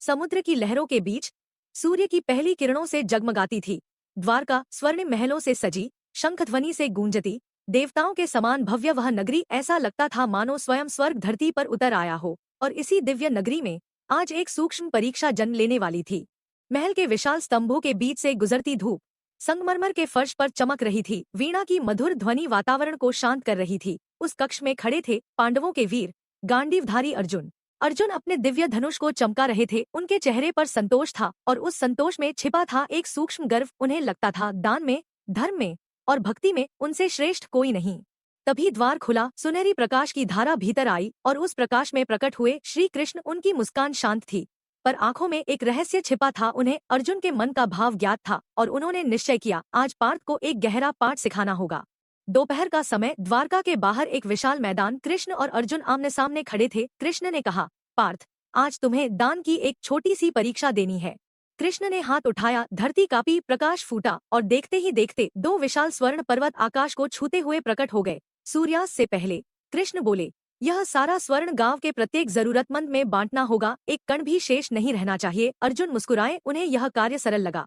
समुद्र की लहरों के बीच सूर्य की पहली किरणों से जगमगाती थी। द्वारका स्वर्णिम महलों से सजी, शंखध्वनि से गूंजती, देवताओं के समान भव्य वह नगरी, ऐसा लगता था मानो स्वयं स्वर्ग धरती पर उतर आया हो। और इसी दिव्य नगरी में आज एक सूक्ष्म परीक्षा जन्म लेने वाली थी। महल के विशाल स्तंभों के बीच से गुजरती धूप संगमरमर के फर्श पर चमक रही थी। वीणा की मधुर ध्वनि वातावरण को शांत कर रही थी। उस कक्ष में खड़े थे पांडवों के वीर गांडीवधारी अर्जुन। अर्जुन अपने दिव्य धनुष को चमका रहे थे। उनके चेहरे पर संतोष था और उस संतोष में छिपा था एक सूक्ष्म गर्व। उन्हें लगता था दान में, धर्म में और भक्ति में उनसे श्रेष्ठ कोई नहीं। तभी द्वार खुला, सुनहरी प्रकाश की धारा भीतर आई और उस प्रकाश में प्रकट हुए श्री कृष्ण। उनकी मुस्कान शांत थी पर आंखों में एक रहस्य छिपा था। उन्हें अर्जुन के मन का भाव ज्ञात था और उन्होंने निश्चय किया, आज पार्थ को एक गहरा पाठ सिखाना होगा। दोपहर का समय, द्वारका के बाहर एक विशाल मैदान। कृष्ण और अर्जुन आमने सामने खड़े थे। कृष्ण ने कहा, पार्थ, आज तुम्हें दान की एक छोटी सी परीक्षा देनी है। कृष्ण ने हाथ उठाया, धरती कांपी, प्रकाश फूटा और देखते ही देखते दो विशाल स्वर्ण पर्वत आकाश को छूते हुए प्रकट हो गए। सूर्यास्त से पहले कृष्ण बोले, यह सारा स्वर्ण गांव के प्रत्येक जरूरतमंद में बांटना होगा, एक कण भी शेष नहीं रहना चाहिए। अर्जुन मुस्कुराए, उन्हें यह कार्य सरल लगा।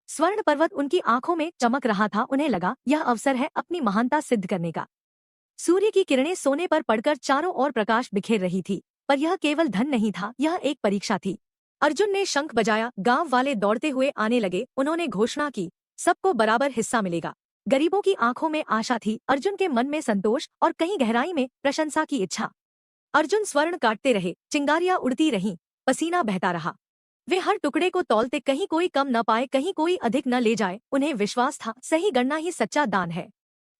स्वर्ण पर्वत उनकी आंखों में चमक रहा था। उन्हें लगा यह अवसर है अपनी महानता सिद्ध करने का। सूर्य की किरणें सोने पर पड़कर चारों ओर प्रकाश बिखेर रही थी, पर यह केवल धन नहीं था, यह एक परीक्षा थी। अर्जुन ने शंख बजाया, गांव वाले दौड़ते हुए आने लगे। उन्होंने घोषणा की, सबको बराबर हिस्सा मिलेगा। गरीबों की आंखों में आशा थी, अर्जुन के मन में संतोष और कहीं गहराई में प्रशंसा की इच्छा। अर्जुन स्वर्ण काटते रहे, चिंगारियां उड़ती रहीं, पसीना बहता रहा। वे हर टुकड़े को तौलते, कहीं कोई कम न पाए, कहीं कोई अधिक न ले जाए। उन्हें विश्वास था, सही गणना ही सच्चा दान है।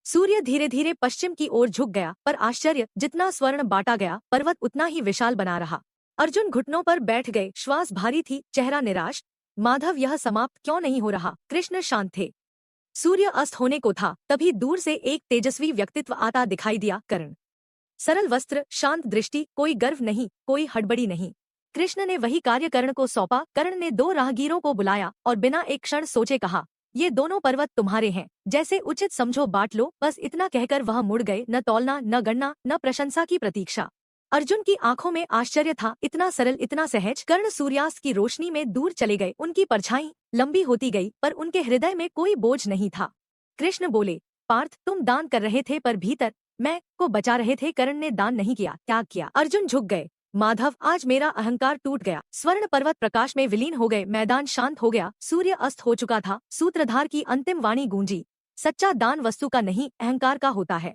सूर्य धीरे धीरे पश्चिम की ओर झुक गया, पर आश्चर्य, जितना स्वर्ण बांटा गया पर्वत उतना ही विशाल बना रहा। अर्जुन घुटनों पर बैठ गए, श्वास भारी थी, चेहरा निराश। माधव, यह समाप्त क्यों नहीं हो रहा? कृष्ण शांत थे। सूर्य अस्त होने को था, तभी दूर से एक तेजस्वी व्यक्तित्व आता दिखाई दिया। कर्ण, सरल वस्त्र, शांत दृष्टि, कोई गर्व नहीं, कोई हड़बड़ी नहीं। कृष्ण ने वही कार्य कर्ण को सौंपा। कर्ण ने दो राहगीरों को बुलाया और बिना एक क्षण सोचे कहा, ये दोनों पर्वत तुम्हारे हैं, जैसे उचित समझो बांट लो। बस इतना कहकर वह मुड़ गए, न तौलना, न गणना, न प्रशंसा की प्रतीक्षा। अर्जुन की आंखों में आश्चर्य था, इतना सरल, इतना सहज। कर्ण सूर्यास्त की रोशनी में दूर चले गए। उनकी परछाई लंबी होती गई, पर उनके हृदय में कोई बोझ नहीं था। कृष्ण बोले, पार्थ, तुम दान कर रहे थे पर भीतर मैं को बचा रहे थे। कर्ण ने दान नहीं किया, त्याग किया। अर्जुन झुक गए। माधव, आज मेरा अहंकार टूट गया। स्वर्ण पर्वत प्रकाश में विलीन हो गए, मैदान शांत हो गया, सूर्य अस्त हो चुका था। सूत्रधार की अंतिम वाणी गूंजी, सच्चा दान वस्तु का नहीं, अहंकार का होता है।